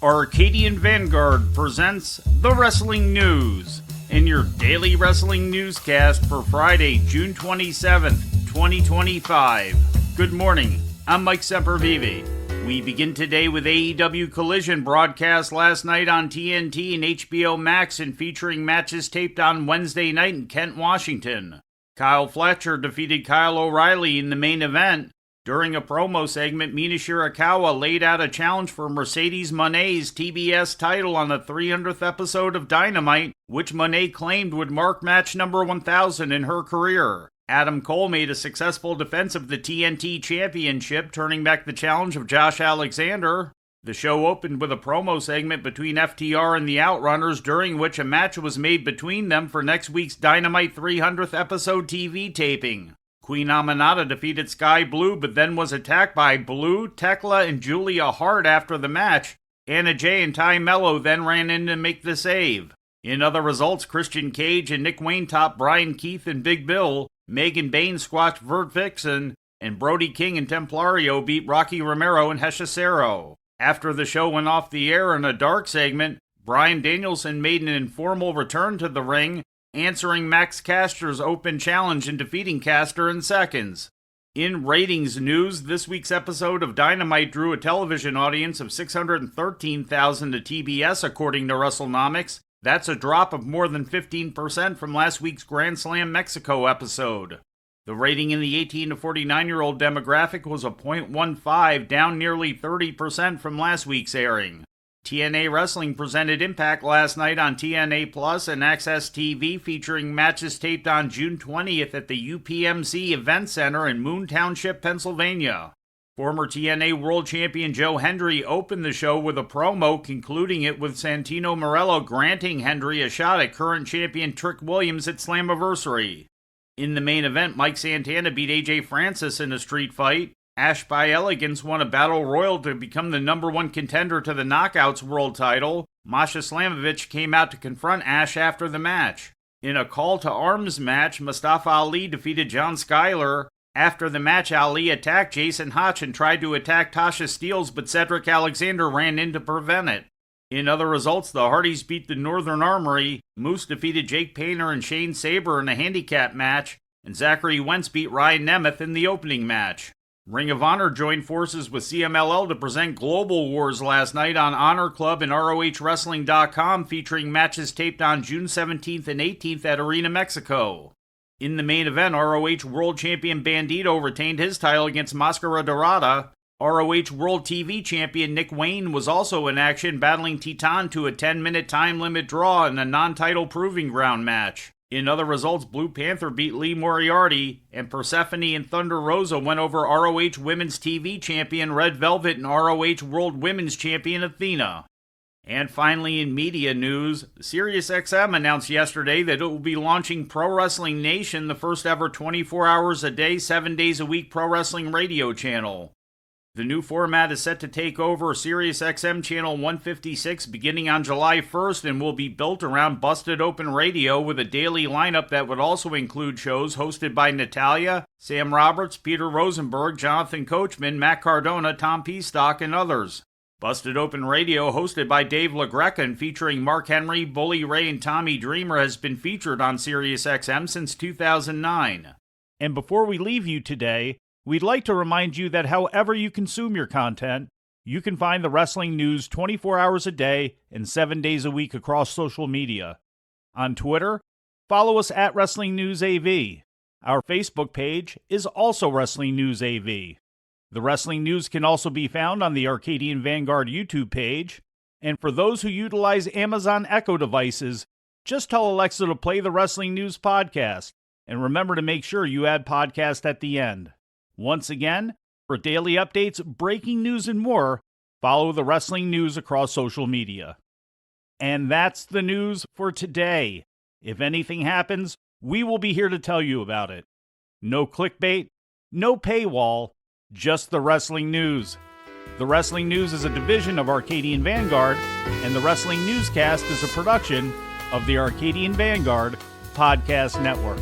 Arcadian Vanguard presents The Wrestling News in your daily wrestling newscast for Friday, June 27th, 2025. Good morning, I'm Mike Sempervive. We begin today with AEW Collision broadcast last night on TNT and HBO Max and featuring matches taped on Wednesday night in Kent, Washington. Kyle Fletcher defeated Kyle O'Reilly in the main event. During a promo segment, Mina Shirakawa laid out a challenge for Mercedes Moné's TBS title on the 300th episode of Dynamite, which Moné claimed would mark match number 1000 in her career. Adam Cole made a successful defense of the TNT Championship, turning back the challenge of Josh Alexander. The show opened with a promo segment between FTR and the Outrunners, during which a match was made between them for next week's Dynamite 300th episode TV taping. Queen Aminata defeated Sky Blue, but then was attacked by Blue, Tekla, and Julia Hart after the match. Anna Jay and Ty Mello then ran in to make the save. In other results, Christian Cage and Nick Wayne topped Brian Keith and Big Bill. Megan Bain squashed Vert Vixen, and Brody King and Templario beat Rocky Romero and Hechicero. After the show went off the air in a dark segment, Bryan Danielson made an informal return to the ring, answering Max Caster's open challenge and defeating Caster in seconds. In ratings news, this week's episode of Dynamite drew a television audience of 613,000 to TBS, according to WrestleNomics. That's a drop of more than 15% from last week's Grand Slam Mexico episode. The rating in the 18 to 49-year-old demographic was a .15, down nearly 30% from last week's airing. TNA Wrestling presented Impact last night on TNA Plus and Access TV, featuring matches taped on June 20th at the UPMC Event Center in Moon Township, Pennsylvania. Former TNA World Champion Joe Hendry opened the show with a promo, concluding it with Santino Marello granting Hendry a shot at current champion Trick Williams at Slammiversary. In the main event, Mike Santana beat AJ Francis in a street fight. Ash by Elegance won a battle royal to become the #1 contender to the Knockouts World title. Masha Slamovich came out to confront Ash after the match. In a call to arms match, Mustafa Ali defeated John Skyler. After the match, Ali attacked Jason Hotch and tried to attack Tasha Steelz, but Cedric Alexander ran in to prevent it. In other results, the Hardys beat the Northern Armory. Moose defeated Jake Painter and Shane Saber in a handicap match, and Zachary Wentz beat Ryan Nemeth in the opening match. Ring of Honor joined forces with CMLL to present Global Wars last night on Honor Club and ROHWrestling.com, featuring matches taped on June 17th and 18th at Arena Mexico. In the main event, ROH World Champion Bandito retained his title against Mascara Dorada. ROH World TV Champion Nick Wayne was also in action, battling Titan to a 10-minute time limit draw in a non-title proving ground match. In other results, Blue Panther beat Lee Moriarty, and Persephone and Thunder Rosa went over ROH Women's TV Champion Red Velvet and ROH World Women's Champion Athena. And finally, in media news, SiriusXM announced yesterday that it will be launching Pro Wrestling Nation, the first ever 24 hours a day, 7 days a week pro wrestling radio channel. The new format is set to take over SiriusXM Channel 156 beginning on July 1st and will be built around Busted Open Radio, with a daily lineup that would also include shows hosted by Natalia, Sam Roberts, Peter Rosenberg, Jonathan Coachman, Matt Cardona, Tom Peastock, and others. Busted Open Radio, hosted by Dave LaGreca and featuring Mark Henry, Bully Ray, and Tommy Dreamer, has been featured on SiriusXM since 2009. And before we leave you today, we'd like to remind you that however you consume your content, you can find the wrestling news 24 hours a day and 7 days a week across social media. On Twitter, follow us at Wrestling News AV. Our Facebook page is also Wrestling News AV. The Wrestling News can also be found on the Arcadian Vanguard YouTube page. And for those who utilize Amazon Echo devices, just tell Alexa to play the Wrestling News podcast. And remember to make sure you add podcast at the end. Once again, for daily updates, breaking news, and more, follow the Wrestling News across social media. And that's the news for today. If anything happens, we will be here to tell you about it. No clickbait, no paywall, just the Wrestling News. The Wrestling News is a division of Arcadian Vanguard, and the Wrestling Newscast is a production of the Arcadian Vanguard Podcast Network.